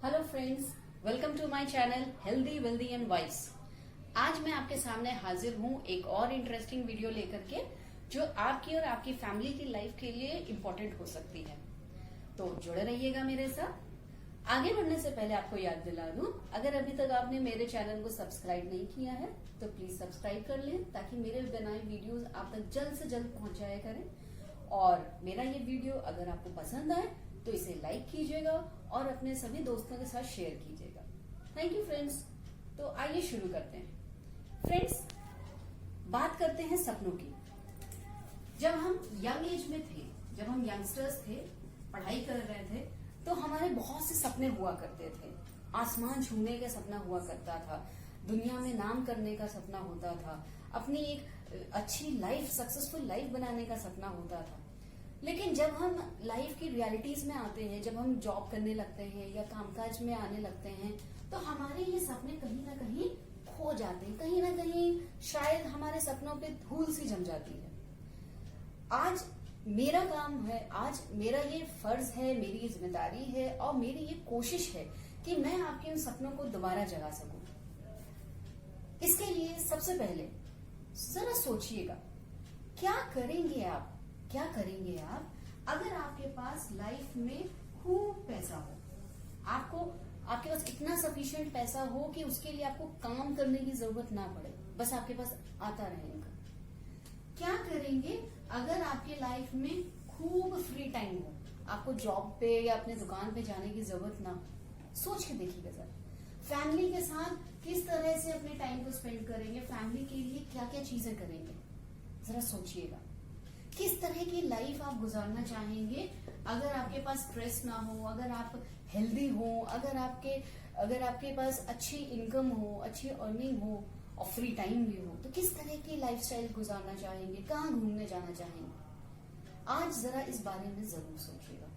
Hello friends, welcome to my channel healthy wealthy and wise. आज मैं आपके सामने हाजिर हूँ एक और इंटरेस्टिंग वीडियो लेकर के जो आपकी और आपकी फैमिली की लाइफ के लिए इम्पोर्टेंट हो सकती है। तो जुड़े रहिएगा मेरे साथ। आगे बढ़ने से पहले आपको याद दिला दूं, अगर अभी तक आपने मेरे चैनल को सब्सक्राइब नहीं किया है तो प्लीज सब्सक्राइब कर लें ताकि मेरे बनाए वीडियोस आप तक जल्द से जल्द पहुंच जाया करें। और मेरा ये वीडियो अगर आपको पसंद आए तो इसे लाइक कीजिएगा और अपने सभी दोस्तों के साथ शेयर कीजिएगा। Thank you friends. तो आइए शुरू करते हैं। फ्रेंड्स, बात करते हैं सपनों की। जब हम यंग एज में थे, जब हम यंगस्टर्स थे, पढ़ाई कर रहे थे, तो हमारे बहुत से सपने हुआ करते थे। आसमान छूने का सपना हुआ करता था, दुनिया में नाम करने का सपना होता था, अपनी एक अच्छी लाइफ, सक्सेसफुल लाइफ बनाने का सपना होता था। लेकिन जब हम लाइफ की रियलिटीज में आते हैं, जब हम जॉब करने लगते हैं या कामकाज में आने लगते हैं, तो हमारे ये सपने कहीं ना कहीं खो जाते हैं, कहीं ना कहीं शायद हमारे सपनों पे धूल सी जम जाती है। आज मेरा काम है, आज मेरा ये फर्ज है, मेरी ये जिम्मेदारी है और मेरी ये कोशिश है कि मैं आपके उन सपनों को दोबारा जगा सकूं। इसके लिए सबसे पहले जरा सोचिएगा, क्या करेंगे आप, क्या करेंगे आप अगर आपके पास लाइफ में खूब पैसा हो, आपके पास इतना सफिशिएंट पैसा हो कि उसके लिए आपको काम करने की जरूरत ना पड़े, बस आपके पास आता रहे इनकम। क्या करेंगे अगर आपके लाइफ में खूब फ्री टाइम हो, आपको जॉब पे या अपने दुकान पे जाने की जरूरत ना हो? सोच के देखिएगा जरा, फैमिली के साथ किस तरह से अपने टाइम को स्पेंड करेंगे, फैमिली के लिए क्या क्या चीजें करेंगे, जरा सोचिएगा। किस तरह की लाइफ आप गुजारना चाहेंगे अगर आपके पास स्ट्रेस ना हो, अगर आप हेल्दी हो, अगर आपके पास अच्छी इनकम हो, अच्छी अर्निंग हो और फ्री टाइम भी हो, तो किस तरह की लाइफस्टाइल गुजारना चाहेंगे, कहाँ घूमने जाना चाहेंगे? आज जरा इस बारे में जरूर सोचिएगा।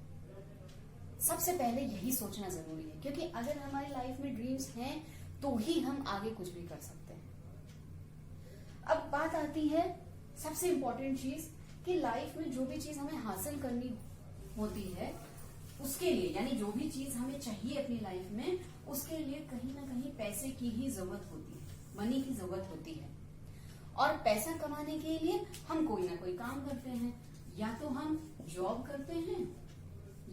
सबसे पहले यही सोचना जरूरी है, क्योंकि अगर हमारी लाइफ में ड्रीम्स हैं तो ही हम आगे कुछ भी कर सकते हैं। अब बात आती है सबसे इंपॉर्टेंट चीज कि लाइफ में जो भी चीज हमें हासिल करनी होती है उसके लिए, यानी जो भी चीज हमें चाहिए अपनी लाइफ में, उसके लिए कहीं ना कहीं पैसे की ही जरूरत होती है, मनी की जरूरत होती है। और पैसा कमाने के लिए हम कोई ना कोई काम करते हैं, या तो हम जॉब करते हैं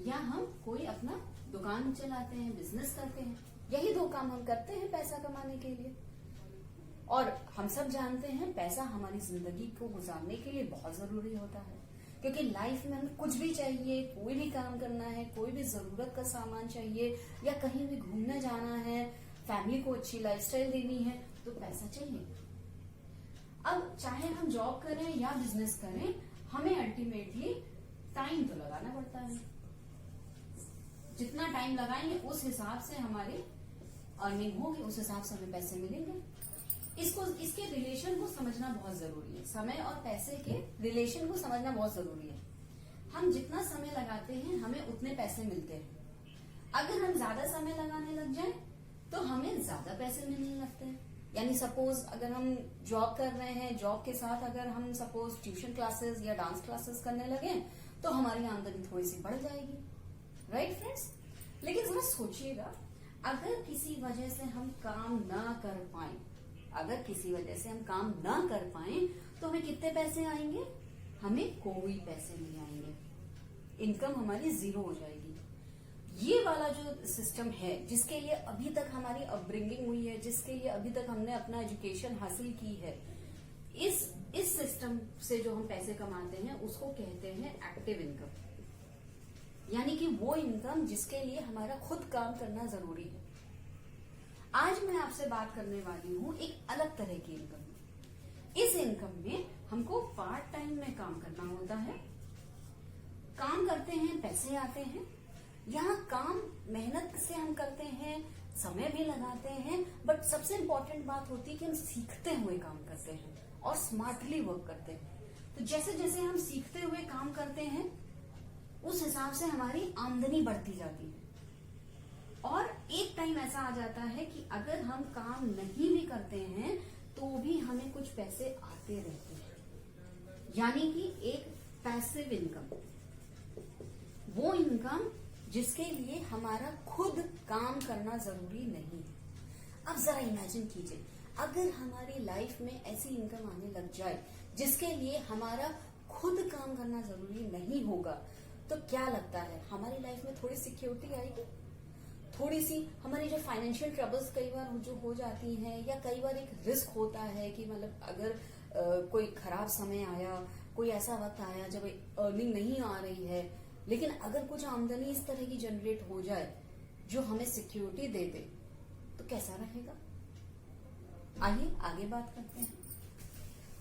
या हम कोई अपना दुकान चलाते हैं, बिजनेस करते हैं। यही दो काम हम करते हैं पैसा कमाने के लिए। और हम सब जानते हैं पैसा हमारी जिंदगी को गुजारने के लिए बहुत जरूरी होता है, क्योंकि लाइफ में हमें कुछ भी चाहिए, कोई भी काम करना है, कोई भी जरूरत का सामान चाहिए या कहीं भी घूमने जाना है, फैमिली को अच्छी लाइफस्टाइल देनी है, तो पैसा चाहिए। अब चाहे हम जॉब करें या बिजनेस करें, हमें अल्टीमेटली टाइम तो लगाना पड़ता है। जितना टाइम लगाएंगे उस हिसाब से हमारी अर्निंग होगी, उस हिसाब से हमें पैसे मिलेंगे। इसके रिलेशन को समझना बहुत जरूरी है, समय और पैसे के रिलेशन को समझना बहुत जरूरी है। हम जितना समय लगाते हैं हमें उतने पैसे मिलते हैं। अगर हम ज्यादा समय लगाने लग जाएं तो हमें ज्यादा पैसे मिलने लगते हैं। यानी सपोज अगर हम जॉब कर रहे हैं, जॉब के साथ अगर हम सपोज ट्यूशन क्लासेस या डांस क्लासेस करने लगे तो हमारी आमदनी थोड़ी सी बढ़ जाएगी, राइट फ्रेंड्स? लेकिन जरा सोचिएगा, अगर किसी वजह से हम काम ना कर पाए, अगर किसी वजह से हम काम ना कर पाए तो हमें कितने पैसे आएंगे? हमें कोई पैसे नहीं आएंगे, इनकम हमारी जीरो हो जाएगी। ये वाला जो सिस्टम है, जिसके लिए अभी तक हमारी अपब्रिंगिंग हुई है, जिसके लिए अभी तक हमने अपना एजुकेशन हासिल की है, इस सिस्टम से जो हम पैसे कमाते हैं उसको कहते हैं एक्टिव इनकम, यानी कि वो इनकम जिसके लिए हमारा खुद काम करना जरूरी है। आज मैं आपसे बात करने वाली हूँ एक अलग तरह की इनकम। इस इनकम में हमको पार्ट टाइम में काम करना होता है, काम करते हैं, पैसे आते हैं। यहाँ काम मेहनत से हम करते हैं, समय भी लगाते हैं, बट सबसे इम्पोर्टेंट बात होती है कि हम सीखते हुए काम करते हैं और स्मार्टली वर्क करते हैं। तो जैसे जैसे हम सीखते हुए काम करते हैं उस हिसाब से हमारी आमदनी बढ़ती जाती है। और एक टाइम ऐसा आ जाता है कि अगर हम काम नहीं भी करते हैं तो भी हमें कुछ पैसे आते रहते हैं, यानी कि एक पैसिव इनकम। वो इनकम जिसके लिए हमारा खुद काम करना जरूरी नहीं है। अब जरा इमेजिन कीजिए, अगर हमारी लाइफ में ऐसी इनकम आने लग जाए जिसके लिए हमारा खुद काम करना जरूरी नहीं होगा, तो क्या लगता है हमारी लाइफ में थोड़ी सिक्योरिटी आएगी? थोड़ी सी हमारी जो फाइनेंशियल ट्रबल्स कई बार जो हो जाती हैं, या कई बार एक रिस्क होता है कि मतलब अगर कोई खराब समय आया, कोई ऐसा वक्त आया जब अर्निंग नहीं आ रही है, लेकिन अगर कुछ आमदनी इस तरह की जनरेट हो जाए जो हमें सिक्योरिटी दे दे, तो कैसा रहेगा? आइए आगे बात करते हैं।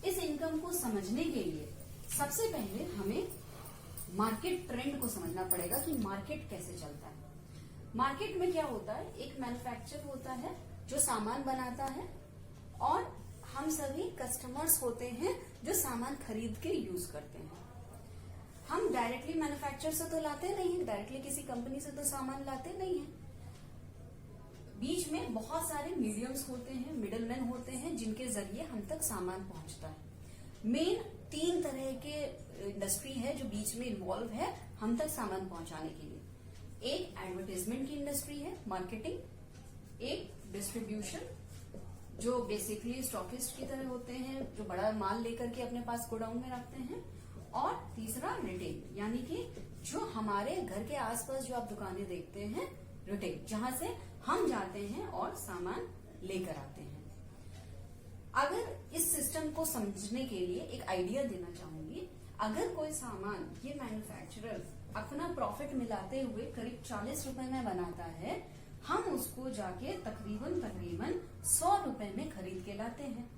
इस इनकम को समझने के लिए सबसे पहले हमें मार्केट ट्रेंड को समझना पड़ेगा कि मार्केट कैसे चलता है। मार्केट में क्या होता है, एक मैन्युफैक्चर होता है जो सामान बनाता है, और हम सभी कस्टमर्स होते हैं जो सामान खरीद के यूज करते हैं। हम डायरेक्टली मैन्युफैक्चर से तो लाते नहीं है, डायरेक्टली किसी कंपनी से तो सामान लाते नहीं है। बीच में बहुत सारे मीडियम्स होते हैं, मिडलमैन होते हैं, जिनके जरिए हम तक सामान पहुंचता है। मेन 3 तरह के इंडस्ट्री है जो बीच में इन्वॉल्व है हम तक सामान पहुंचाने के लिए। एक एडवर्टाइजमेंट की इंडस्ट्री है, मार्केटिंग। एक डिस्ट्रीब्यूशन, जो बेसिकली स्टॉकिस्ट की तरह होते हैं, जो बड़ा माल लेकर के अपने पास गोडाउन में रखते हैं। और तीसरा रिटेल, यानी कि जो हमारे घर के आसपास जो आप दुकानें देखते हैं, रिटेल, जहां से हम जाते हैं और सामान लेकर आते हैं। अगर इस सिस्टम को समझने के लिए एक आइडिया देना चाहूंगी, अगर कोई सामान ये मैन्युफैक्चरर अपना प्रॉफिट मिलाते हुए करीब 40 रुपए में बनाता है, हम उसको जाके तकरीबन 100 रुपए में खरीद के लाते हैं।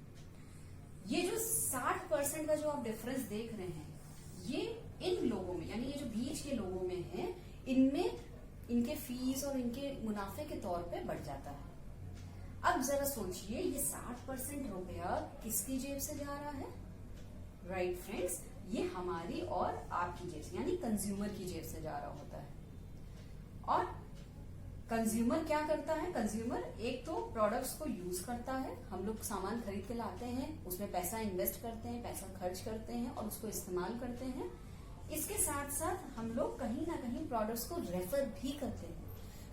ये जो 60% का जो आप डिफरेंस देख रहे हैं, ये इन लोगों में, यानी ये जो बीच के लोगों में है, इनमें इनके फीस और इनके मुनाफे के तौर पे बढ़ जाता है। अब जरा सोचिए, ये 60% रुपया किसकी जेब से जा रहा है? राइट फ्रेंड्स, ये हमारी और आपकी जेब से, यानी कंज्यूमर की जेब से जा रहा होता है। और कंज्यूमर क्या करता है? कंज्यूमर एक तो प्रोडक्ट्स को यूज करता है, हम लोग सामान खरीद के लाते हैं, उसमें पैसा इन्वेस्ट करते हैं, पैसा खर्च करते हैं और उसको इस्तेमाल करते हैं। इसके साथ साथ हम लोग कहीं ना कहीं प्रोडक्ट्स को रेफर भी करते हैं।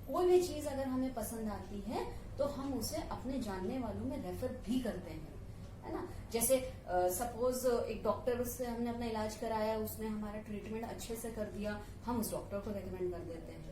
कोई भी चीज अगर हमें पसंद आती है तो हम उसे अपने जानने वालों में रेफर भी करते हैं, है ना। जैसे सपोज एक डॉक्टर से हमने अपना इलाज कराया, उसने हमारा ट्रीटमेंट अच्छे से कर दिया, हम उस डॉक्टर को रेकमेंड कर देते हैं।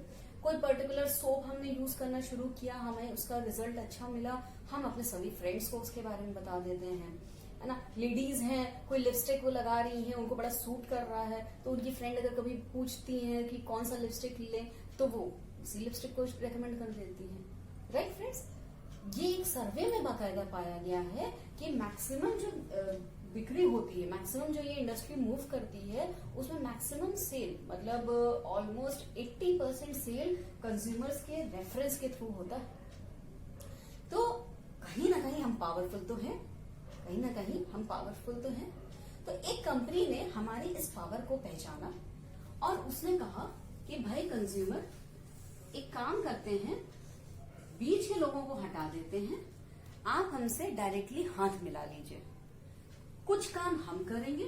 कोई पर्टिकुलर सोप हमने यूज करना शुरू किया, हमें उसका रिजल्ट अच्छा मिला, हम अपने सभी फ्रेंड्स को उसके बारे में बता देते हैं, है ना। लेडीज हैं, कोई लिपस्टिक वो लगा रही हैं, उनको बड़ा सूट कर रहा है, तो उनकी फ्रेंड अगर कभी पूछती हैं कि कौन सा लिपस्टिक लें, तो वो उसी लिपस्टिक को रेकमेंड कर देती हैं। राइट फ्रेंड्स, ये एक सर्वे में बाकायदा पाया गया है कि मैक्सिमम जो बिक्री होती है, मैक्सिमम जो ये इंडस्ट्री मूव करती है, उसमें मैक्सिमम सेल, मतलब ऑलमोस्ट 80% सेल कंज्यूमर्स के रेफरेंस के थ्रू होता है। तो कहीं ना कहीं हम पावरफुल तो हैं, कहीं ना कहीं हम पावरफुल तो हैं। तो एक कंपनी ने हमारी इस पावर को पहचाना और उसने कहा कि भाई कंज्यूमर, एक काम करते हैं, बीच के लोगों को हटा देते हैं, आप हमसे डायरेक्टली हाथ मिला लीजिए। कुछ काम हम करेंगे,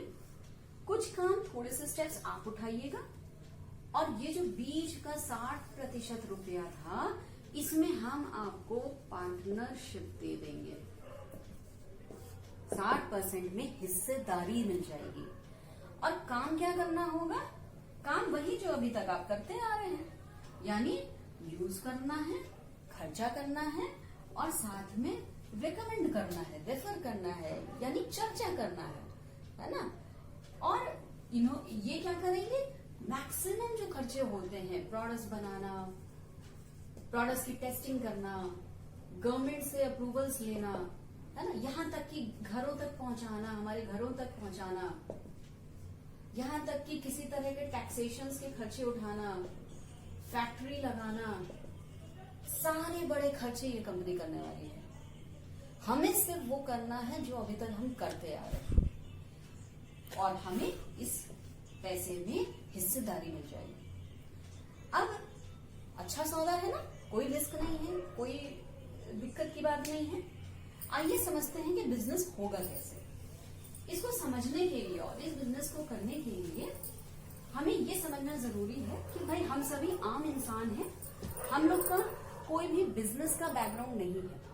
कुछ काम थोड़े से स्टेप्स आप उठाइएगा, और ये जो बीच का 60% रुपया था, इसमें हम आपको पार्टनरशिप दे देंगे। 60% में हिस्सेदारी मिल जाएगी। और काम क्या करना होगा? काम वही जो अभी तक आप करते आ रहे हैं, यानी यूज करना है, खर्चा करना है, और साथ में रिकमेंड करना है, रेफर करना है, यानी चर्चा करना है ना। और ये क्या करेंगे? मैक्सिमम जो खर्चे होते हैं, प्रोडक्ट्स बनाना, प्रोडक्ट्स की टेस्टिंग करना, गवर्नमेंट से अप्रूवल्स लेना, है ना, यहाँ तक कि घरों तक पहुंचाना, हमारे घरों तक पहुंचाना, यहाँ तक कि किसी तरह के टैक्सेशन के खर्चे उठाना, फैक्ट्री लगाना, सारे बड़े खर्चे ये कंपनी करने वाली है। हमें सिर्फ वो करना है जो अभी तक हम करते आ रहे हैं, और हमें इस पैसे में हिस्सेदारी मिल जाएगी। अब अच्छा सौदा है ना, कोई रिस्क नहीं है, कोई दिक्कत की बात नहीं है। आइए समझते हैं कि बिजनेस होगा कैसे। इसको समझने के लिए और इस बिजनेस को करने के लिए हमें ये समझना जरूरी है कि भाई हम सभी आम इंसान हैं, हम लोग का कोई भी बिजनेस का बैकग्राउंड नहीं है।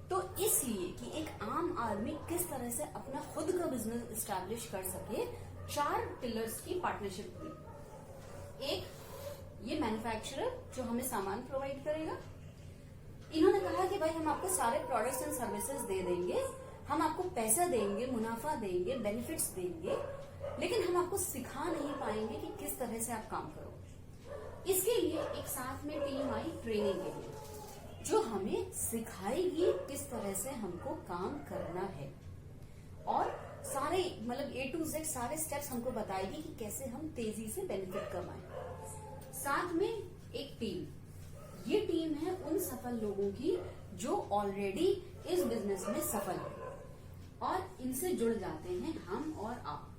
तो इसलिए कि एक आम आदमी किस तरह से अपना खुद का बिजनेस स्टैब्लिश कर सके, 4 पिलर्स की पार्टनरशिप हुई। एक, ये मैन्युफैक्चरर जो हमें सामान प्रोवाइड करेगा। इन्होंने कहा कि भाई हम आपको सारे प्रोडक्ट्स एंड सर्विसेज दे देंगे, हम आपको पैसा देंगे, मुनाफा देंगे, बेनिफिट्स देंगे, लेकिन हम आपको सिखा नहीं पाएंगे कि किस तरह से आप काम करो। इसके लिए एक साथ में टीम आई ट्रेनिंग के लिए, जो हमें सिखाएगी किस तरह से हमको काम करना है, और सारे मतलब A to Z सारे स्टेप्स हमको बताएगी कि कैसे हम तेजी से बेनिफिट कमाएं। साथ में एक टीम, ये टीम है उन सफल लोगों की जो ऑलरेडी इस बिजनेस में सफल है, और इनसे जुड़ जाते हैं हम और आप।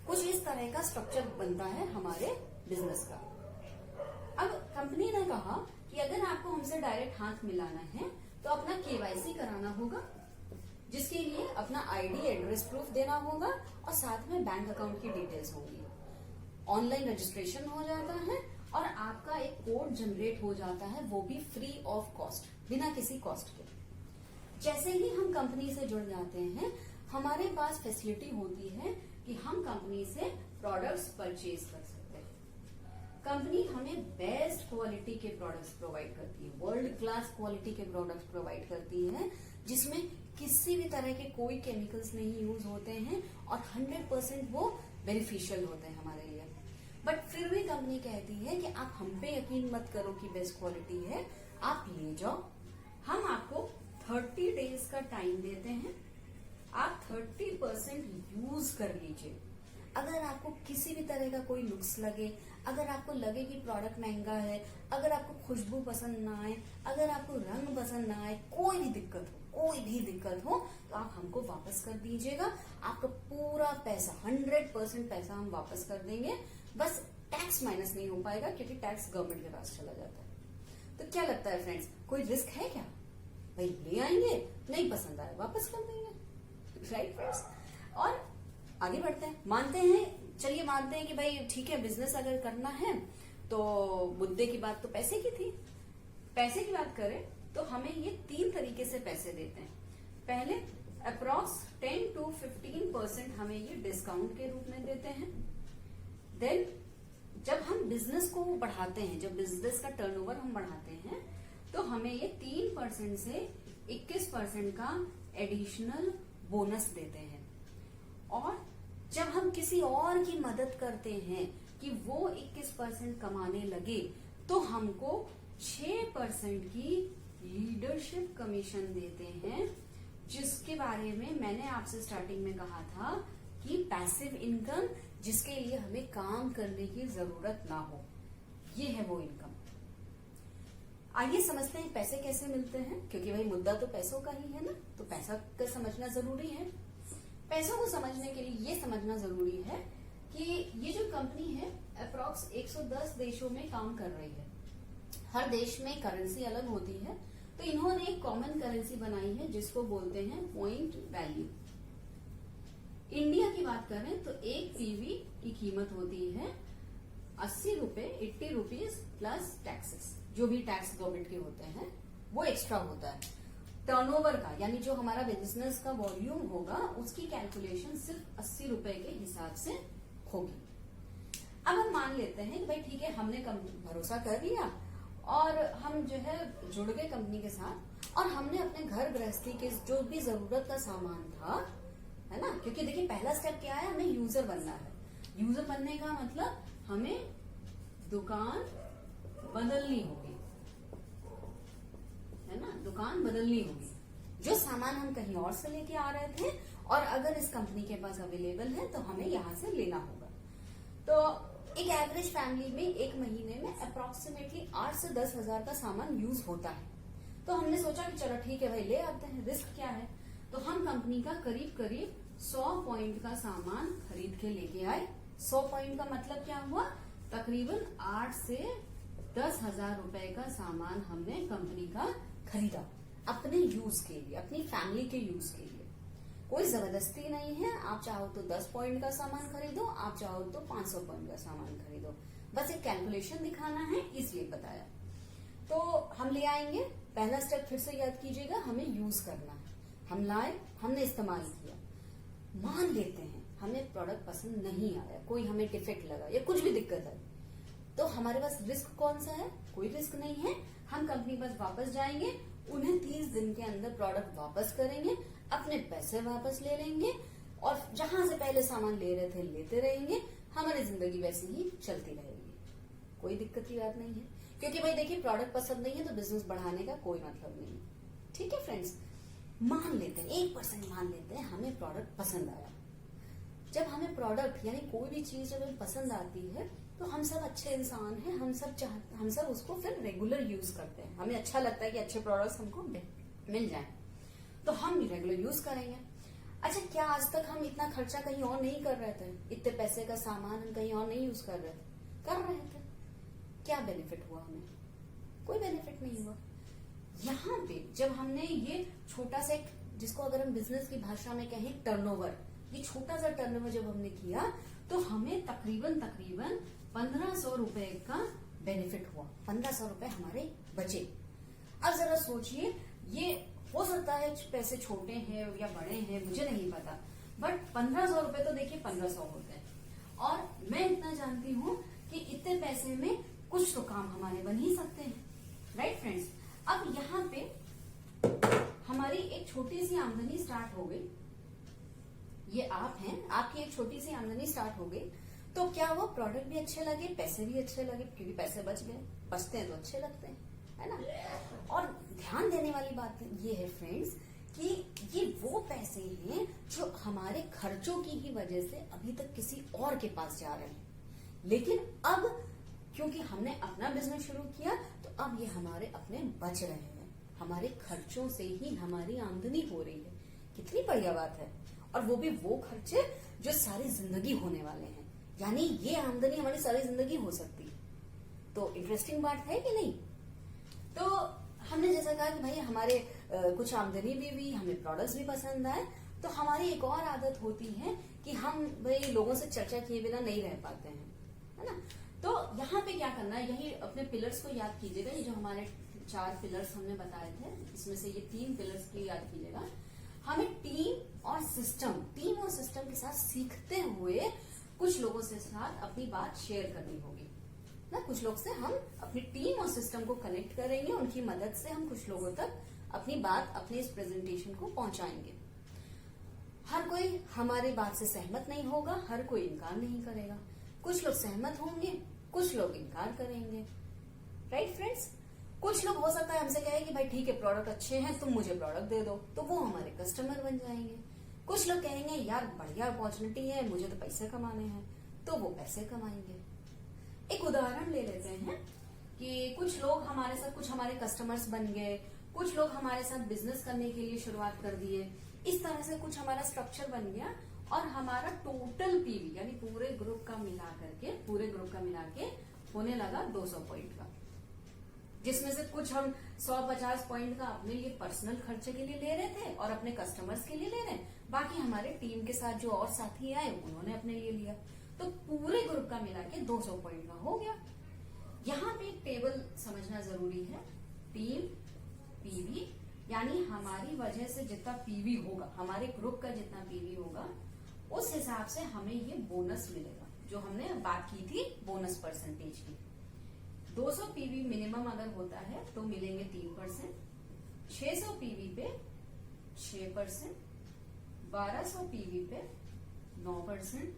कुछ इस तरह का स्ट्रक्चर बनता है हमारे बिजनेस का। अब कंपनी ने कहा कि अगर आपको हमसे डायरेक्ट हाथ मिलाना है तो अपना KYC कराना होगा, जिसके लिए अपना ID एड्रेस प्रूफ देना होगा, और साथ में बैंक अकाउंट की डिटेल्स होंगी। ऑनलाइन रजिस्ट्रेशन हो जाता है और आपका एक कोड जनरेट हो जाता है, वो भी फ्री ऑफ कॉस्ट, बिना किसी कॉस्ट के। जैसे ही हम कंपनी से जुड़ जाते हैं, हमारे पास फैसिलिटी होती है कि हम कंपनी से प्रोडक्ट्स परचेज कर सकते हैं। कंपनी हमें बेस्ट क्वालिटी के प्रोडक्ट्स प्रोवाइड करती है, वर्ल्ड क्लास क्वालिटी के प्रोडक्ट्स प्रोवाइड करती है, जिसमें किसी भी तरह के कोई केमिकल्स नहीं यूज होते हैं, और 100% वो बेनिफिशियल होते हैं हमारे लिए। बट फिर भी कंपनी कहती है कि आप हम पे यकीन मत करो कि बेस्ट क्वालिटी है, आप ले जाओ, हम आपको 30 डेज का टाइम देते हैं, आप 30% यूज कर लीजिए। अगर आपको किसी भी तरह का कोई नुक्स लगे, अगर आपको लगे कि प्रोडक्ट महंगा है, अगर आपको खुशबू पसंद ना आए, अगर आपको रंग पसंद ना आए, कोई भी दिक्कत हो तो आप हमको वापस कर दीजिएगा। आपका पूरा पैसा 100% पैसा हम वापस कर देंगे, बस टैक्स माइनस नहीं हो पाएगा, क्योंकि टैक्स गवर्नमेंट के पास चला जाता है। तो क्या लगता है फ्रेंड्स, कोई रिस्क है क्या? भाई ले आएंगे, नहीं पसंद आए वापस कर देंगे, राइट फ्रेंड्स। और आगे बढ़ते हैं, मानते हैं कि भाई ठीक है, बिजनेस अगर करना है तो मुद्दे की बात तो पैसे की थी। पैसे की बात करें तो हमें ये 3 तरीके से पैसे देते हैं। पहले अप्रॉक्स 10 to 15% हमें ये डिस्काउंट के रूप में देते हैं। देन जब हम बिजनेस को बढ़ाते हैं, जब बिजनेस का टर्नओवर हम बढ़ाते हैं, तो हमें ये 3% से 21% का एडिशनल बोनस देते हैं। और जब हम किसी और की मदद करते हैं कि वो 21% कमाने लगे, तो हमको 6% की लीडरशिप कमीशन देते हैं, जिसके बारे में मैंने आपसे स्टार्टिंग में कहा था कि पैसिव इनकम, जिसके लिए हमें काम करने की जरूरत ना हो, ये है वो इनकम। आइए समझते हैं पैसे कैसे मिलते हैं, क्योंकि भाई मुद्दा तो पैसों का ही है ना, तो पैसा का समझना जरूरी है। पैसों को समझने के लिए ये समझना जरूरी है कि ये जो कंपनी है अप्रॉक्स 110 देशों में काम कर रही है। हर देश में करेंसी अलग होती है, तो इन्होंने एक कॉमन करेंसी बनाई है जिसको बोलते हैं पॉइंट वैल्यू। इंडिया की बात करें तो एक पीवी की कीमत होती है 80 रुपए, 80 रुपीज प्लस टैक्सेस। जो भी टैक्स गवर्नमेंट के होते हैं वो एक्स्ट्रा होता है। टर्नओवर का, यानी जो हमारा बिजनेस का वॉल्यूम होगा, उसकी कैलकुलेशन सिर्फ 80 रुपए के हिसाब से होगी। अब हम मान लेते हैं कि भाई ठीक है, हमने भरोसा कर लिया और हम जो है जुड़ गए कंपनी के साथ, और हमने अपने घर गृहस्थी के जो भी जरूरत का सामान था, है ना, क्योंकि देखिए पहला स्टेप क्या है, हमें यूजर बनना है। यूजर बनने का मतलब हमें दुकान बदलनी होगी, है ना, दुकान बदलनी होगी। जो सामान हम कहीं और से लेके आ रहे थे, और अगर इस कंपनी के पास अवेलेबल है तो हमें यहाँ से लेना होगा। तो एक एवरेज फैमिली में एक महीने में अप्रोक्सीमेटली 8 से 10 हजार का सामान यूज होता है। तो हमने सोचा कि चलो ठीक है भाई, ले आते हैं, रिस्क क्या है। तो हम कंपनी का करीब करीब 100 पॉइंट का सामान खरीद के लेके आए। 100 पॉइंट का मतलब क्या हुआ, तकरीबन 8 से 10 हजार रुपए का सामान हमने कंपनी का खरीदा अपने यूज के लिए, अपनी फैमिली के यूज के लिए। कोई जबरदस्ती नहीं है। आप चाहो तो 10 पॉइंट का सामान खरीदो, आप चाहो तो 500 पॉइंट का सामान खरीदो। बस एक कैलकुलेशन दिखाना है, इसलिए बताया। तो हम ले आएंगे। पहला स्टेप फिर से याद कीजिएगा, हमें यूज करना है। हम लाए, हमने इस्तेमाल किया, मान लेते हैं हमें प्रोडक्ट पसंद नहीं आया, कोई हमें डिफेक्ट लगा या कुछ भी दिक्कत आई, तो हमारे पास रिस्क कौन सा है? कोई रिस्क नहीं है। हम कंपनी के पास वापस जाएंगे, उन्हें 30 दिन के अंदर प्रोडक्ट वापस करेंगे, अपने पैसे वापस ले लेंगे और जहां से पहले सामान ले रहे थे लेते रहेंगे। हमारी जिंदगी वैसे ही चलती रहेगी, कोई दिक्कत की बात नहीं है। क्योंकि भाई देखिए, प्रोडक्ट पसंद नहीं है तो बिजनेस बढ़ाने का कोई मतलब नहीं है। ठीक है फ्रेंड्स, मान लेते हैं 1% मान लेते हैं हमें प्रोडक्ट पसंद आया। जब हमें प्रोडक्ट यानी कोई भी चीज जब हमें पसंद आती है तो हम सब अच्छे इंसान हैं, हम सब उसको फिर रेगुलर यूज करते हैं। हमें अच्छा लगता है कि अच्छे प्रोडक्ट्स हमको मिल जाएं, तो हम रेगुलर यूज करेंगे। अच्छा, क्या आज तक हम इतना खर्चा कहीं और नहीं कर रहे थे? इतने पैसे का सामान हम कहीं और नहीं यूज कर रहे थे? कर रहे थे। क्या बेनिफिट हुआ हमें? कोई बेनिफिट नहीं हुआ। यहाँ पे जब हमने ये छोटा सा, जिसको अगर हम बिजनेस की भाषा में कहें टर्नओवर, ये छोटा सा टर्नओवर जब हमने किया तो हमें तकरीबन 1500 रुपए का बेनिफिट हुआ। 1500 रुपए हमारे बचे। अब जरा सोचिए, ये हो सकता है पैसे छोटे हैं या बड़े हैं, मुझे नहीं पता, बट 1500 रुपए तो देखिए 1500 होते हैं। और मैं इतना जानती हूँ कि इतने पैसे में कुछ तो काम हमारे बन ही सकते हैं। राइट फ्रेंड्स, अब यहाँ पे हमारी एक छोटी सी आमदनी स्टार्ट हो गई। ये आप हैं, आपकी एक छोटी सी आमदनी स्टार्ट हो गई, तो क्या वो प्रोडक्ट भी अच्छे लगे, पैसे भी अच्छे लगे, क्योंकि पैसे बच गए। बचते हैं तो अच्छे लगते हैं, है ना। और ध्यान देने वाली बात ये है फ्रेंड्स कि ये वो पैसे हैं जो हमारे खर्चों की ही वजह से अभी तक किसी और के पास जा रहे हैं, लेकिन अब क्योंकि हमने अपना बिजनेस शुरू किया तो अब ये हमारे अपने बच रहे हैं। हमारे खर्चों से ही हमारी आमदनी हो रही है। कितनी बढ़िया बात है। और वो भी वो खर्चे जो सारी जिंदगी होने वाले हैं, यानी ये आमदनी हमारी सारी जिंदगी हो सकती है। तो इंटरेस्टिंग बात है कि नहीं? तो हमने जैसा कहा कि भाई हमारे कुछ आमदनी भी हुई, हमें प्रोडक्ट्स भी पसंद आए, तो हमारी एक और आदत होती है कि हम भाई लोगों से चर्चा किए बिना नहीं रह पाते हैं, है ना। तो यहाँ पे क्या करना है, यही अपने पिलर्स को याद कीजिएगा। ये जो हमारे 4 पिलर्स हमने बताए थे, इसमें से ये 3 पिलर्स को याद कीजिएगा। हमें टीम और सिस्टम के साथ सीखते हुए कुछ लोगों से साथ अपनी बात शेयर करनी होगी ना। कुछ लोग से हम अपनी टीम और सिस्टम को कनेक्ट करेंगे, उनकी मदद से हम कुछ लोगों तक अपनी बात, अपने इस प्रेजेंटेशन को पहुंचाएंगे। हर कोई हमारी बात से सहमत नहीं होगा, हर कोई इनकार नहीं करेगा। कुछ लोग सहमत होंगे, कुछ लोग इनकार करेंगे। राइट फ्रेंड्स, कुछ लोग हो सकता है हमसे कहे कि भाई ठीक है, प्रोडक्ट अच्छे हैं, तुम मुझे प्रोडक्ट दे दो, तो वो हमारे कस्टमर बन जाएंगे। कुछ लोग कहेंगे यार बढ़िया अपॉर्चुनिटी है, मुझे तो पैसे कमाने हैं, तो वो पैसे कमाएंगे। एक उदाहरण ले लेते हैं कि कुछ लोग हमारे साथ, कुछ हमारे कस्टमर्स बन गए, कुछ लोग हमारे साथ बिजनेस करने के लिए शुरुआत कर दिए। इस तरह से कुछ हमारा स्ट्रक्चर बन गया और हमारा टोटल पीवी यानी पूरे ग्रुप का मिला के होने लगा 200 पॉइंट का, जिसमें से कुछ हम 100-50 पॉइंट का अपने लिए पर्सनल खर्चे के लिए ले रहे थे और अपने कस्टमर्स के लिए ले रहे हैं। बाकी हमारे टीम के साथ जो और साथी आए उन्होंने अपने लिए लिया, तो पूरे ग्रुप का मिला के 200 पॉइंट का हो गया। यहाँ पे एक टेबल समझना जरूरी है। टीम पीवी यानी हमारी वजह से जितना पीवी होगा, हमारे ग्रुप का जितना पीवी होगा, उस हिसाब से हमें ये बोनस मिलेगा, जो हमने बात की थी बोनस परसेंटेज की। 200 पीवी मिनिमम अगर होता है तो मिलेंगे 3%, 600 पीवी पे 6%, 1200 पीवी पे 9%,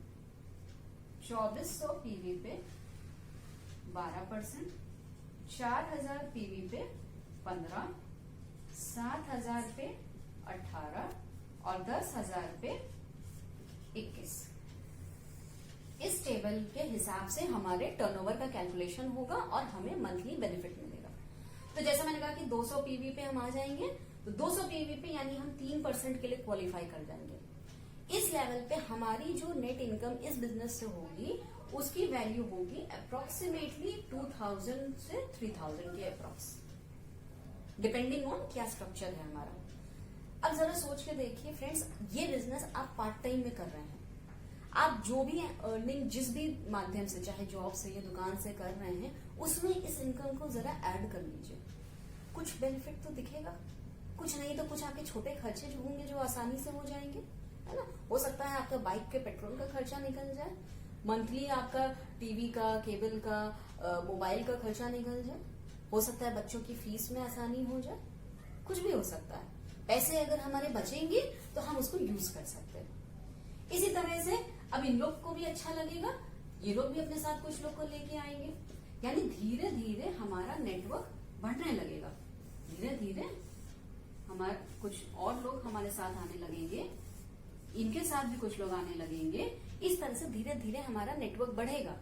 2400 पीवी पे 12%, 4000 पीवी पे 15%, 7000 पे 18% और 10,000 पे 21। इस टेबल के हिसाब से हमारे टर्नओवर का कैलकुलेशन होगा और हमें मंथली बेनिफिट मिलेगा। तो जैसा मैंने कहा कि 200 पीवी पे हम आ जाएंगे, तो 200 पीवी पे यानी हम 3% के लिए क्वालिफाई कर जाएंगे। इस लेवल पे हमारी जो नेट इनकम इस बिजनेस से होगी उसकी वैल्यू होगी अप्रोक्सीमेटली 2000 से 3000 के अप्रोक्स, डिपेंडिंग ऑन क्या स्ट्रक्चर है हमारा। अब जरा सोच के देखिए फ्रेंड्स, ये बिजनेस आप पार्ट टाइम में कर रहे हैं, आप जो भी अर्निंग जिस भी माध्यम से, चाहे जॉब से या दुकान से कर रहे हैं, उसमें इस इनकम को जरा ऐड कर लीजिए। कुछ बेनिफिट तो दिखेगा, कुछ नहीं तो कुछ आपके छोटे खर्चे जो होंगे जो आसानी से हो जाएंगे, है ना। हो सकता है आपका बाइक के पेट्रोल का खर्चा निकल जाए, मंथली आपका टीवी का, केबल का, मोबाइल का खर्चा निकल जाए, हो सकता है बच्चों की फीस में आसानी हो जाए, कुछ भी हो सकता है। पैसे अगर हमारे बचेंगे तो हम उसको यूज कर सकते हैं। इसी तरह से अब इन लोग को भी अच्छा लगेगा, ये लोग भी अपने साथ कुछ लोग को लेके आएंगे, यानी धीरे धीरे हमारा नेटवर्क बढ़ने लगेगा। धीरे धीरे हमारे कुछ और लोग हमारे साथ आने लगेंगे, इनके साथ भी कुछ लोग आने लगेंगे। इस तरह से धीरे धीरे हमारा नेटवर्क बढ़ेगा।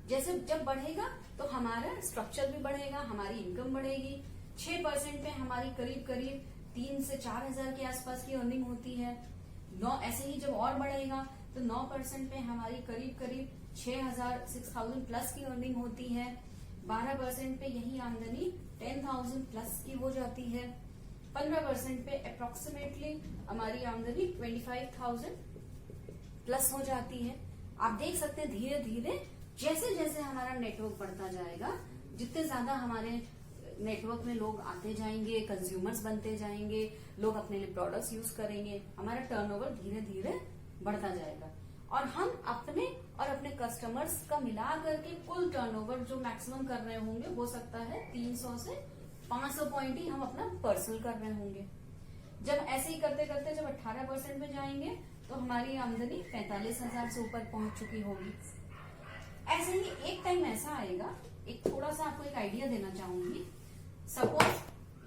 जैसे जब बढ़ेगा तो हमारा स्ट्रक्चर भी बढ़ेगा, हमारी इनकम बढ़ेगी। 6% पे हमारी करीब करीब 3 से 4 हजार के आसपास की अर्निंग होती है। 9 ऐसे ही जब और बढ़ेगा तो 9% पे हमारी करीब करीब 6,000 प्लस की अर्निंग होती है। 12% पे यही आमदनी 10,000 प्लस की हो जाती है। 15% पे अप्रोक्सीमेटली हमारी आमदनी 25,000 प्लस हो जाती है। आप देख सकते हैं धीरे धीरे जैसे जैसे हमारा नेटवर्क बढ़ता जाएगा, जितने ज्यादा हमारे नेटवर्क में लोग आते जाएंगे, कंज्यूमर्स बनते जाएंगे, लोग अपने लिए प्रोडक्ट्स यूज करेंगे, हमारा टर्नओवर धीरे धीरे बढ़ता जाएगा और हम अपने और अपने कस्टमर्स का मिला करके कुल टर्नओवर जो मैक्सिमम कर रहे होंगे, हो सकता है 300 से 500 पॉइंट ही हम अपना पर्सनल कर रहे होंगे। जब ऐसे ही करते करते जब 18% में जाएंगे तो हमारी आमदनी 45,000 से ऊपर पहुंच चुकी होगी। ऐसे ही एक टाइम ऐसा आएगा, एक थोड़ा सा आपको एक आइडिया देना चाहूंगी। सपोज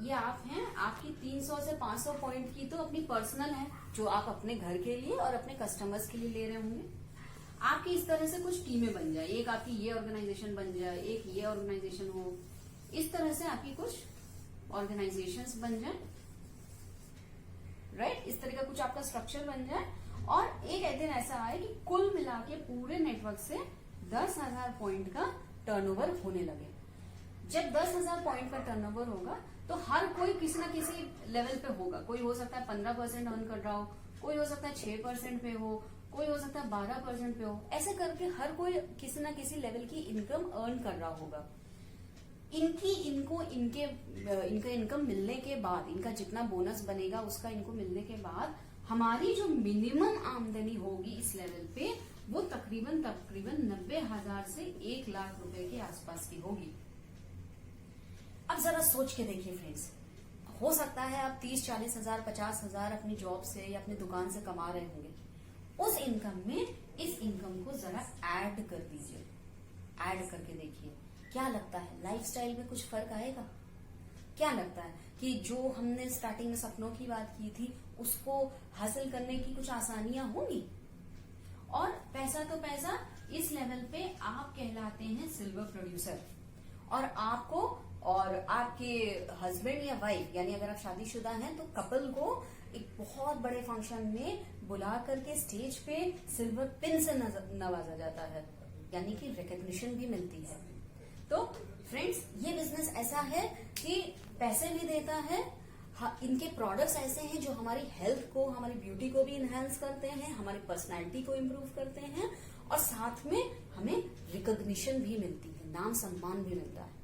ये आप हैं, आपकी 300 से 500 पॉइंट की तो अपनी पर्सनल है, जो आप अपने घर के लिए और अपने कस्टमर्स के लिए ले रहे होंगे। आपकी इस तरह से कुछ टीमें बन जाए, एक आपकी ये ऑर्गेनाइजेशन बन जाए, एक ये ऑर्गेनाइजेशन हो, इस तरह से आपकी कुछ ऑर्गेनाइजेशंस बन जाए, राइट। इस तरह का कुछ आपका स्ट्रक्चर बन जाए और एक दिन ऐसा आए कि कुल मिला के पूरे नेटवर्क से 10,000 पॉइंट का टर्नओवर होने लगे। जब 10,000 पॉइंट का टर्नओवर होगा तो हर कोई किसी ना किसी लेवल पे होगा। कोई हो सकता है 15% अर्न कर रहा हो, कोई हो सकता है 6% पे हो, कोई हो सकता है 12% पे हो। ऐसे करके हर कोई किसी ना किसी लेवल की इनकम अर्न कर रहा होगा। इनका इनकम मिलने के बाद, इनका जितना बोनस बनेगा उसका इनको मिलने के बाद हमारी जो मिनिमम आमदनी होगी इस लेवल पे, वो तकरीबन 90,000 से 1 लाख रुपए के आसपास की होगी। अब जरा सोच के देखिए फ्रेंड्स, हो सकता है आप 30-40 हजार 50 हजार अपनी जॉब से या अपनी दुकान से कमा रहे होंगे। उस इनकम में इस इनकम को जरा ऐड कर दीजिए, ऐड करके देखिए क्या लगता है लाइफस्टाइल में कुछ फर्क आएगा। क्या लगता है कि जो हमने स्टार्टिंग में सपनों की बात की थी उसको हासिल करने की कुछ आसानियां होंगी। और पैसा तो पैसा, इस लेवल पे आप कहलाते हैं सिल्वर प्रोड्यूसर। और आपको और आपके हस्बैंड या वाइफ, यानी अगर आप शादीशुदा हैं तो कपल को एक बहुत बड़े फंक्शन में बुला करके स्टेज पे सिल्वर पिन से नवाजा जाता है, यानी कि रिकॉग्निशन भी मिलती है। तो फ्रेंड्स, ये बिजनेस ऐसा है कि पैसे भी देता है। इनके प्रोडक्ट्स ऐसे हैं जो हमारी हेल्थ को, हमारी ब्यूटी को भी इनहेंस करते हैं, हमारी पर्सनालिटी को इम्प्रूव करते हैं और साथ में हमें रिकॉग्निशन भी मिलती है, नाम सम्मान भी मिलता है।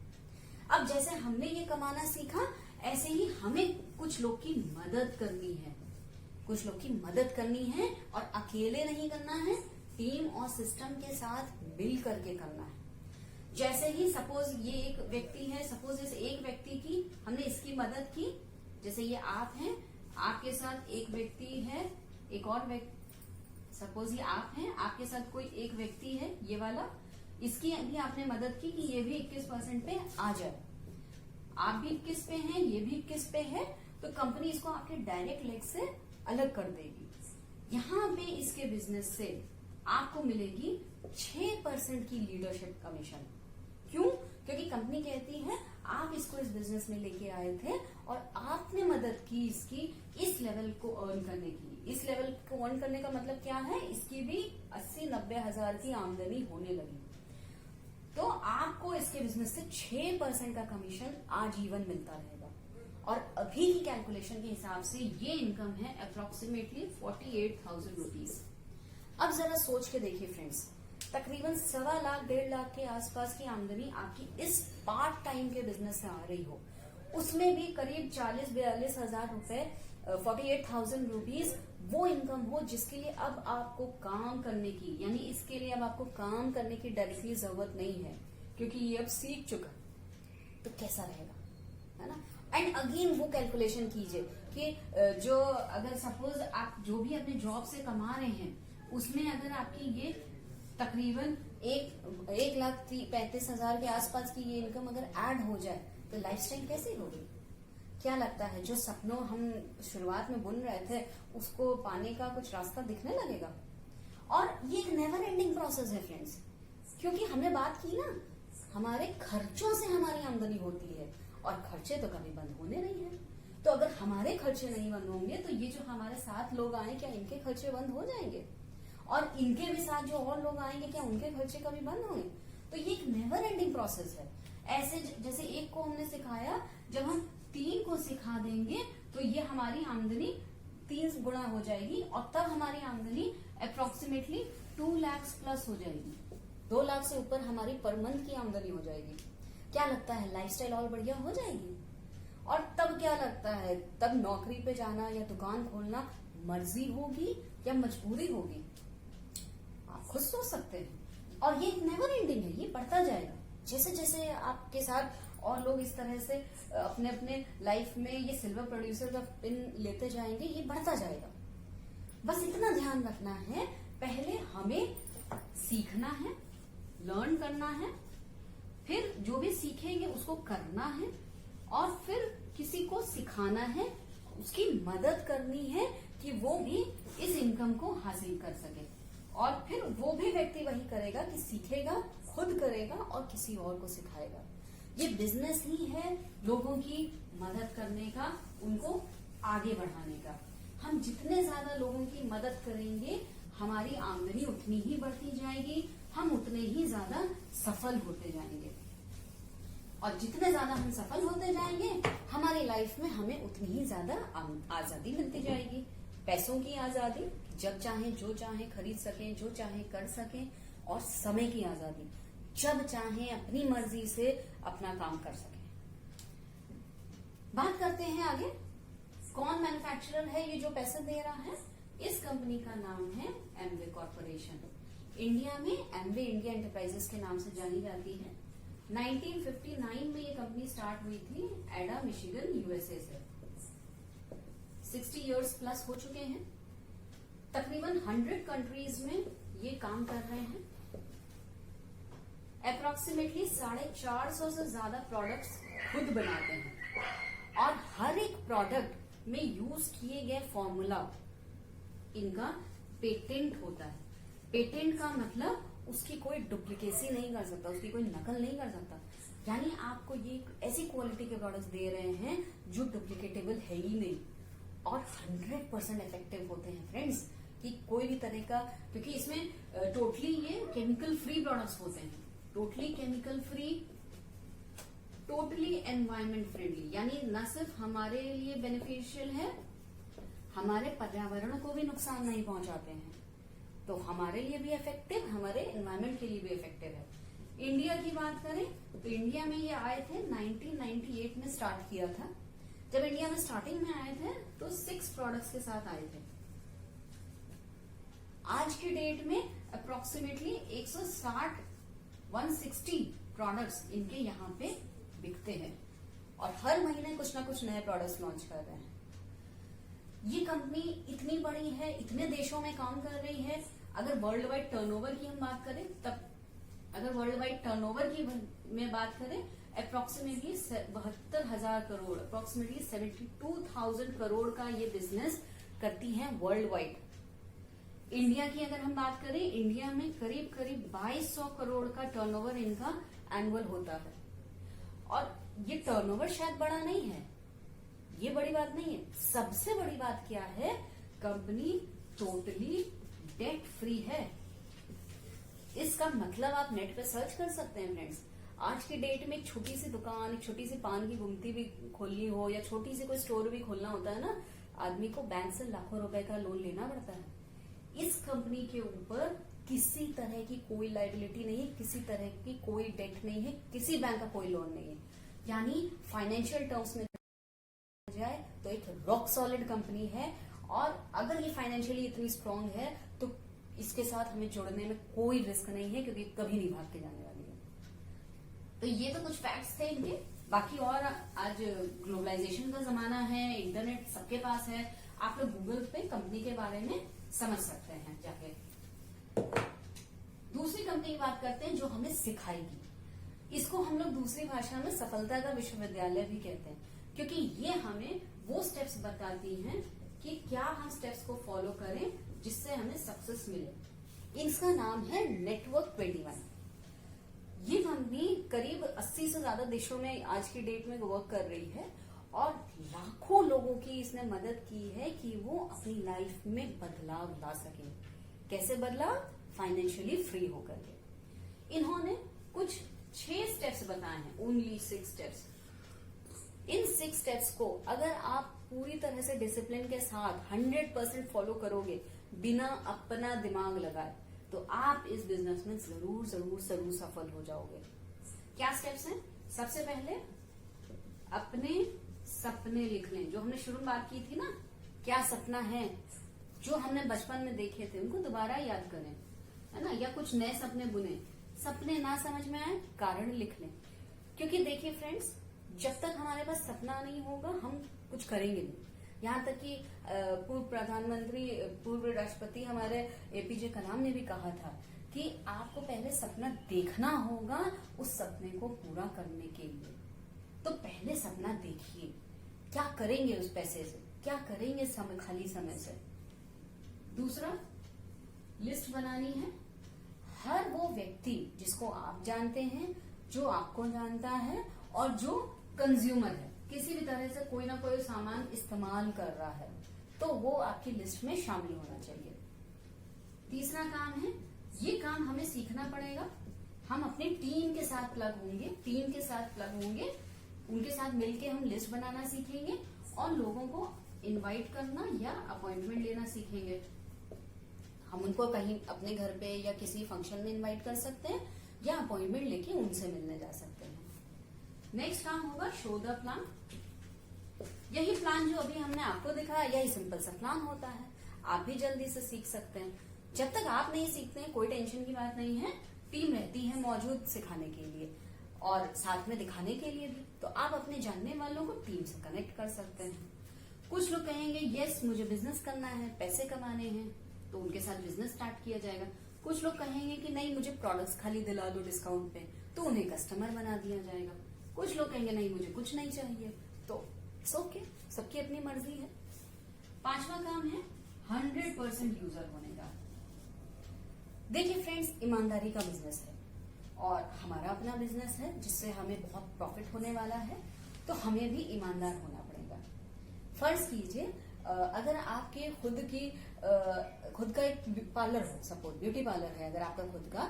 अब जैसे हमने ये कमाना सीखा, ऐसे ही हमें कुछ लोग की मदद करनी है, कुछ लोग की मदद करनी है और अकेले नहीं करना है, टीम और सिस्टम के साथ मिल करके करना है। जैसे ही सपोज ये एक व्यक्ति है, सपोज इस एक व्यक्ति की हमने इसकी मदद की, जैसे ये आप हैं, आपके साथ एक व्यक्ति है, एक और व्यक्ति, सपोज ये आप हैं, आपके साथ कोई एक व्यक्ति है ये वाला, इसकी भी आपने मदद की कि ये भी 21% पे आ जाए। आप भी 21 पे हैं, ये भी 21 पे है, तो कंपनी इसको आपके डायरेक्ट लेग से अलग कर देगी। यहाँ पे इसके बिजनेस से आपको मिलेगी 6% की लीडरशिप कमीशन। क्यों? क्योंकि कंपनी कहती है आप इसको इस बिजनेस में लेके आए थे और आपने मदद की इसकी इस लेवल को अर्न करने की। इस लेवल को अर्न करने का मतलब क्या है, इसकी भी 80-90 हजार की आमदनी होने लगी, तो आपको इसके बिजनेस से 6% का कमीशन आजीवन मिलता रहेगा। और अभी की कैलकुलेशन के हिसाब से ये इनकम है अप्रोक्सीमेटली 48,000 रुपीज। अब जरा सोच के देखिए फ्रेंड्स, तकरीबन 1.25 लाख 1.5 लाख के आसपास की आमदनी आपकी इस पार्ट टाइम के बिजनेस से आ रही हो, उसमें भी करीब 40-42 हजार रुपए 48,000 रुपीज वो इनकम हो जिसके लिए अब आपको काम करने की, यानी इसके लिए अब आपको काम करने की डायरेक्टली जरूरत नहीं है क्योंकि ये अब सीख चुका। तो कैसा रहेगा, है ना। एंड अगेन वो कैलकुलेशन कीजिए कि जो अगर सपोज आप जो भी अपने जॉब से कमा रहे हैं उसमें अगर आपकी ये तकरीबन 1,35,000 के आसपास की ये इनकम अगर ऐड हो जाए तो लाइफस्टाइल कैसी होगी। क्या लगता है जो सपनों हम शुरुआत में बुन रहे थे उसको पाने का कुछ रास्ता दिखने लगेगा। और ये एक नेवर एंडिंग प्रोसेस है फ्रेंड्स, क्योंकि हमने बात की ना, हमारे खर्चों से हमारी आमदनी होती है और खर्चे तो कभी बंद होने नहीं है। तो अगर हमारे खर्चे नहीं बंद होंगे तो ये जो हमारे साथ लोग आए क्या इनके खर्चे बंद हो जाएंगे, और इनके भी साथ जो और लोग आएंगे क्या उनके खर्चे कभी बंद होंगे। तो ये एक नेवर एंडिंग प्रोसेस है। ऐसे जैसे एक को हमने सिखाया, जब हम 3 को सिखा देंगे तो ये हमारी आमदनी 3 गुना हो जाएगी और तब हमारी आमदनी अप्रोक्सीमेटली 2 लाख प्लस हो जाएगी। 2 लाख से ऊपर हमारी पर मंथ की आमदनी हो जाएगी। क्या लगता है लाइफस्टाइल और बढ़िया हो जाएगी। और तब क्या लगता है, तब नौकरी पे जाना या दुकान खोलना मर्जी होगी या मजबूरी होगी, आप खुद सोच सकते हैं। और ये नेवर एंडिंग है, ये बढ़ता जाएगा। जैसे जैसे आपके साथ और लोग इस तरह से अपने अपने लाइफ में ये सिल्वर प्रोड्यूसर का पिन लेते जाएंगे, ये बढ़ता जाएगा। बस इतना ध्यान रखना है, पहले हमें सीखना है, लर्न करना है, फिर जो भी सीखेंगे उसको करना है और फिर किसी को सिखाना है, उसकी मदद करनी है कि वो भी इस इनकम को हासिल कर सके। और फिर वो भी व्यक्ति वही करेगा कि सीखेगा, खुद करेगा और किसी और को सिखाएगा। ये बिजनेस ही है लोगों की मदद करने का, उनको आगे बढ़ाने का। हम जितने ज्यादा लोगों की मदद करेंगे हमारी आमदनी उतनी ही बढ़ती जाएगी, हम उतने ही ज्यादा सफल होते जाएंगे। और जितने ज्यादा हम सफल होते जाएंगे हमारी लाइफ में हमें उतनी ही ज्यादा आजादी मिलती जाएगी। पैसों की आजादी, जब चाहे जो चाहे खरीद सकें, जो चाहे कर सकें, और समय की आजादी, जब चाहे अपनी मर्जी से अपना काम कर सकें। बात करते हैं आगे, कौन मैन्युफैक्चरर है ये जो पैसा दे रहा है। इस कंपनी का नाम है एमवे कॉर्पोरेशन। इंडिया में एमवे इंडिया एंटरप्राइजेस के नाम से जानी जाती है। 1959 में ये कंपनी स्टार्ट हुई थी एडा, मिशिगन, यूएसए से। 60 इयर्स प्लस हो चुके हैं। तकरीबन 100 कंट्रीज में ये काम कर रहे हैं। अप्रोक्सीमेटली 450 से ज्यादा प्रोडक्ट्स खुद बनाते हैं और हर एक प्रोडक्ट में यूज किए गए फॉर्मूला इनका पेटेंट होता है। पेटेंट का मतलब उसकी कोई डुप्लीकेसी नहीं कर सकता, उसकी कोई नकल नहीं कर सकता। यानी आपको ये ऐसी क्वालिटी के प्रोडक्ट्स दे रहे हैं जो डुप्लीकेटेबल है ही नहीं और 100% इफेक्टिव होते हैं फ्रेंड्स। कि कोई भी तरह का, क्योंकि इसमें टोटली ये केमिकल फ्री प्रोडक्ट्स होते हैं, totally chemical free, totally environment friendly. यानी न सिर्फ हमारे लिए बेनिफिशियल है, हमारे पर्यावरण को भी नुकसान नहीं पहुंचाते हैं, तो हमारे लिए भी इफेक्टिव, हमारे एनवायरमेंट के लिए भी इफेक्टिव है। इंडिया की बात करें तो इंडिया में ये आए थे 1998 में स्टार्ट किया था। जब इंडिया में स्टार्टिंग में आए थे तो 6 प्रोडक्ट्स के साथ आए थे। आज की डेट में अप्रोक्सीमेटली 160 प्रोडक्ट्स इनके यहाँ पे बिकते हैं और हर महीने कुछ ना कुछ नए प्रोडक्ट्स लॉन्च कर रहे हैं। ये कंपनी इतनी बड़ी है, इतने देशों में काम कर रही है। अगर वर्ल्ड वाइड टर्नओवर की हम बात करें, तब अगर वर्ल्ड वाइड टर्नओवर की में बात करें अप्रोक्सीमेटली 72,000 करोड़, अप्रोक्सीमेटली 72,000 करोड़ का ये बिजनेस करती है वर्ल्ड वाइड। इंडिया की अगर हम बात करें, इंडिया में करीब करीब 2200 करोड़ का टर्नओवर इनका एनुअल होता है। और ये टर्नओवर शायद बड़ा नहीं है, ये बड़ी बात नहीं है। सबसे बड़ी बात क्या है, कंपनी टोटली डेट फ्री है। इसका मतलब आप नेट पे सर्च कर सकते हैं फ्रेंड्स। आज की डेट में एक छोटी सी दुकान, एक छोटी सी पान की गुमटी भी खोलनी हो या छोटी सी कोई स्टोर भी खोलना होता है ना, आदमी को बैंक से लाखों रुपए का लोन लेना पड़ता है। इस कंपनी के ऊपर किसी तरह की कोई लायबिलिटी नहीं है, किसी तरह की कोई डेट नहीं है, किसी बैंक का कोई लोन नहीं है। यानी फाइनेंशियल टर्म्स में जाए तो एक रॉक सॉलिड कंपनी है, और अगर ये फाइनेंशियली इतनी स्ट्रांग है तो इसके साथ हमें जुड़ने में कोई रिस्क नहीं है, क्योंकि कभी नहीं भाग के जाने वाली है। तो ये तो कुछ फैक्ट्स थे इनके। बाकी और आज ग्लोबलाइजेशन का जमाना है, इंटरनेट सबके पास है, आप लोग गूगल पे कंपनी के बारे में समझ सकते हैं जाके। दूसरी कंपनी की बात करते हैं जो हमें सिखाएगी। इसको हम लोग दूसरी भाषा में सफलता का विश्वविद्यालय भी कहते हैं, क्योंकि ये हमें वो स्टेप्स बताती हैं कि क्या हम स्टेप्स को फॉलो करें जिससे हमें सक्सेस मिले। इसका नाम है नेटवर्क 21। ये कंपनी करीब 80 से ज्यादा देशों में आज की डेट में वर्क कर रही है, और लाखों लोगों की इसने मदद की है कि वो अपनी लाइफ में बदलाव ला सके। कैसे बदलाव? फाइनेंशियली फ्री होकर के। इन्होंने कुछ 6 स्टेप्स बताए हैं, ओनली 6 स्टेप्स। इन 6 स्टेप्स को अगर आप पूरी तरह से डिसिप्लिन के साथ 100% फॉलो करोगे, बिना अपना दिमाग लगाए, तो आप इस बिजनेस में जरूर जरूर जरूर सफल हो जाओगे। क्या स्टेप्स हैं? सबसे पहले अपने सपने लिख लें। जो हमने शुरू में बात की थी ना, क्या सपना है, जो हमने बचपन में देखे थे उनको दोबारा याद करें, है ना, या कुछ नए सपने बुने। सपने ना समझ में आए, कारण लिख लें। क्योंकि देखिए फ्रेंड्स, जब तक हमारे पास सपना नहीं होगा हम कुछ करेंगे नहीं। यहाँ तक कि पूर्व प्रधानमंत्री, पूर्व राष्ट्रपति हमारे एपीजे कलाम ने भी कहा था कि आपको पहले सपना देखना होगा उस सपने को पूरा करने के लिए। तो पहले सपना देखिए, क्या करेंगे उस पैसे से, क्या करेंगे खाली समय से। दूसरा, लिस्ट बनानी है। हर वो व्यक्ति जिसको आप जानते हैं, जो आपको जानता है, और जो कंज्यूमर है, किसी भी तरह से कोई ना कोई सामान इस्तेमाल कर रहा है, तो वो आपकी लिस्ट में शामिल होना चाहिए। तीसरा काम है, ये काम हमें सीखना पड़ेगा। हम अपनी टीम के साथ प्लग होंगे, उनके साथ मिलके हम लिस्ट बनाना सीखेंगे, और लोगों को इनवाइट करना या अपॉइंटमेंट लेना सीखेंगे। हम उनको कहीं अपने घर पे या किसी फंक्शन में इनवाइट कर सकते हैं, या अपॉइंटमेंट लेके उनसे मिलने जा सकते हैं। नेक्स्ट काम होगा शो द प्लान। यही प्लान जो अभी हमने आपको दिखाया, यही सिंपल सा प्लान होता है। आप भी जल्दी से सीख सकते हैं। जब तक आप नहीं सीखते हैं, कोई टेंशन की बात नहीं है, टीम रहती है मौजूद सिखाने के लिए और साथ में दिखाने के लिए भी। तो आप अपने जानने वालों को टीम से कनेक्ट कर सकते हैं। कुछ लोग कहेंगे यस मुझे बिजनेस करना है, पैसे कमाने हैं, तो उनके साथ बिजनेस स्टार्ट किया जाएगा। कुछ लोग कहेंगे कि नहीं मुझे प्रोडक्ट्स खाली दिला दो डिस्काउंट पे, तो उन्हें कस्टमर बना दिया जाएगा। कुछ लोग कहेंगे नहीं मुझे कुछ नहीं चाहिए, तो इट्स ओके, सबकी अपनी मर्जी है। पांचवा काम है 100% यूजर होने का। देखिए फ्रेंड्स, ईमानदारी का बिजनेस है और हमारा अपना बिजनेस है जिससे हमें बहुत प्रॉफिट होने वाला है, तो हमें भी ईमानदार होना पड़ेगा। फर्ज कीजिए अगर आपके खुद का एक पार्लर हो, सपोज ब्यूटी पार्लर है अगर आपका खुद का,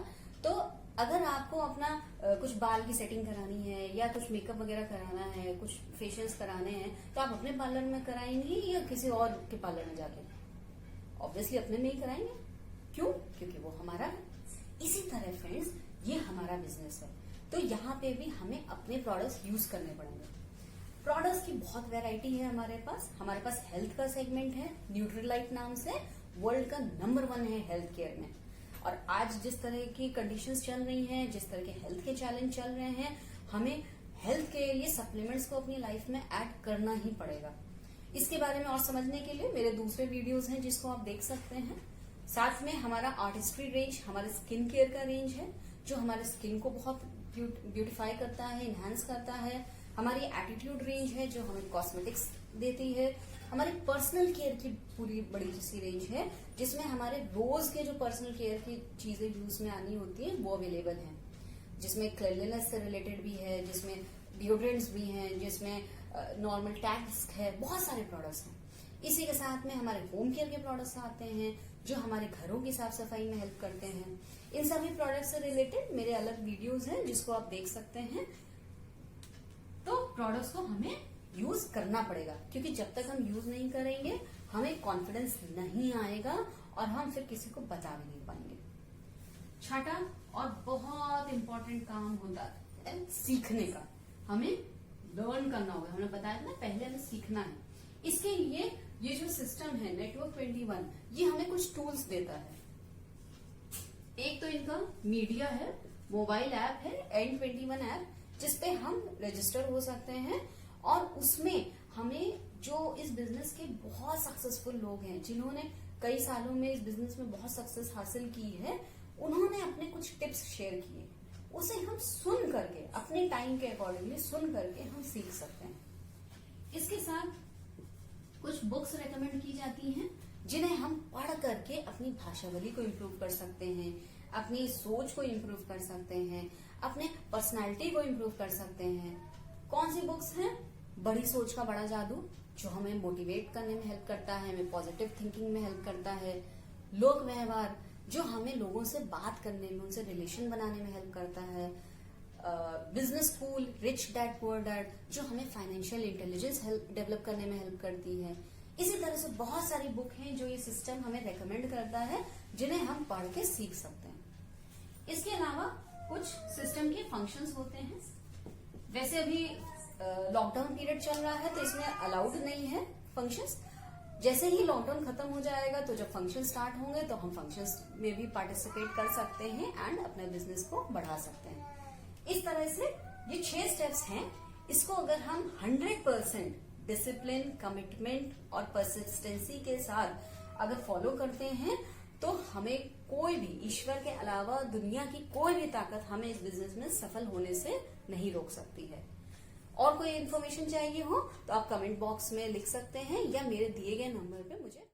तो अगर आपको अपना कुछ बाल की सेटिंग करानी है या कुछ मेकअप वगैरह कराना है, कुछ फेशियल्स कराने हैं, तो आप अपने पार्लर में कराएंगे या किसी और के पार्लर में जाके? ऑब्वियसली अपने में ही कराएंगे। क्यों? क्योंकि वो हमारा है। इसी तरह फ्रेंड्स, ये हमारा बिजनेस है, तो यहाँ पे भी हमें अपने प्रोडक्ट्स यूज करने पड़ेंगे। प्रोडक्ट्स की बहुत वैरायटी है हमारे पास हेल्थ का सेगमेंट है, न्यूट्रीलाइट नाम से, वर्ल्ड का नंबर 1 है हेल्थ केयर में। और आज जिस तरह की कंडीशंस चल रही हैं, जिस तरह के हेल्थ के चैलेंज चल रहे हैं, हमें हेल्थ के लिए सप्लीमेंट्स को अपनी लाइफ में ऐड करना ही पड़ेगा। इसके बारे में और समझने के लिए मेरे दूसरे वीडियोस हैं जिसको आप देख सकते हैं। साथ में हमारा आर्टिस्ट्री रेंज, हमारे स्किन केयर का रेंज है जो हमारे स्किन को बहुत ब्यूटिफाई करता है, इनहेंस करता है। हमारी एटीट्यूड रेंज है जो हमें कॉस्मेटिक्स देती है। हमारी पर्सनल केयर की पूरी बड़ी सी रेंज है जिसमें हमारे रोज के जो पर्सनल केयर की चीजें यूज में आनी होती है वो अवेलेबल है, जिसमें क्लीनलीनेस से रिलेटेड भी है, जिसमें डिओड्रेंट्स भी हैं, जिसमें नॉर्मल टैग्स है, बहुत सारे प्रोडक्ट्स हैं। इसी के साथ में हमारे होम केयर के प्रोडक्ट्स आते हैं जो हमारे घरों की साफ सफाई में हेल्प करते हैं। इन सभी प्रोडक्ट्स से रिलेटेड मेरे अलग वीडियोस हैं जिसको आप देख सकते हैं। तो प्रोडक्ट्स को हमें यूज करना पड़ेगा, क्योंकि जब तक हम यूज नहीं करेंगे हमें कॉन्फिडेंस नहीं आएगा और हम फिर किसी को बता भी नहीं पाएंगे। छठा और बहुत इंपॉर्टेंट काम होता है सीखने का। हमें लर्न करना होगा, हमने बताया था ना पहले हमें सीखना है। इसके लिए ये जो सिस्टम है नेटवर्क 21, ये हमें कुछ टूल्स देता है। एक तो इनका मीडिया है, मोबाइल ऐप है N21 ऐप, जिसपे हम रजिस्टर हो सकते हैं और उसमें हमें जो इस बिजनेस के बहुत सक्सेसफुल लोग हैं जिन्होंने कई सालों में इस बिजनेस में बहुत सक्सेस हासिल की है, उन्होंने अपने कुछ टिप्स शेयर किए, उसे हम सुन करके अपने टाइम के अकॉर्डिंगली सुन करके हम सीख सकते हैं। इसके साथ कुछ बुक्स रेकमेंड की जाती हैं जिन्हें हम पढ़ करके अपनी भाषावली को इम्प्रूव कर सकते हैं, अपनी सोच को इम्प्रूव कर सकते हैं, अपने पर्सनालिटी को इम्प्रूव कर सकते हैं। कौन सी बुक्स हैं? बड़ी सोच का बड़ा जादू, जो हमें मोटिवेट करने में हेल्प करता है, हमें पॉजिटिव थिंकिंग में हेल्प करता है। लोक व्यवहार, जो हमें लोगों से बात करने में, उनसे रिलेशन बनाने में हेल्प करता है। Business school, rich dad poor dad, जो हमें फाइनेंशियल इंटेलिजेंस डेवलप करने में हेल्प करती है। इसी तरह से बहुत सारी बुक हैं जो ये सिस्टम हमें रेकमेंड करता है, जिन्हें हम पढ़ के सीख सकते हैं। इसके अलावा कुछ सिस्टम के फंक्शंस होते हैं। वैसे अभी लॉकडाउन पीरियड चल रहा है तो इसमें अलाउड नहीं है फंक्शंस। जैसे ही लॉकडाउन खत्म हो जाएगा तो जब फंक्शन स्टार्ट होंगे तो हम फंक्शंस में भी पार्टिसिपेट कर सकते हैं एंड अपने बिजनेस को बढ़ा सकते हैं। इस तरह से ये 6 स्टेप्स हैं। इसको अगर हम 100% डिसिप्लिन, कमिटमेंट और परसिस्टेंसी के साथ अगर फॉलो करते हैं तो हमें कोई भी, ईश्वर के अलावा दुनिया की कोई भी ताकत हमें इस बिजनेस में सफल होने से नहीं रोक सकती है। और कोई इन्फॉर्मेशन चाहिए हो तो आप कमेंट बॉक्स में लिख सकते हैं या मेरे दिए गए नंबर पे मुझे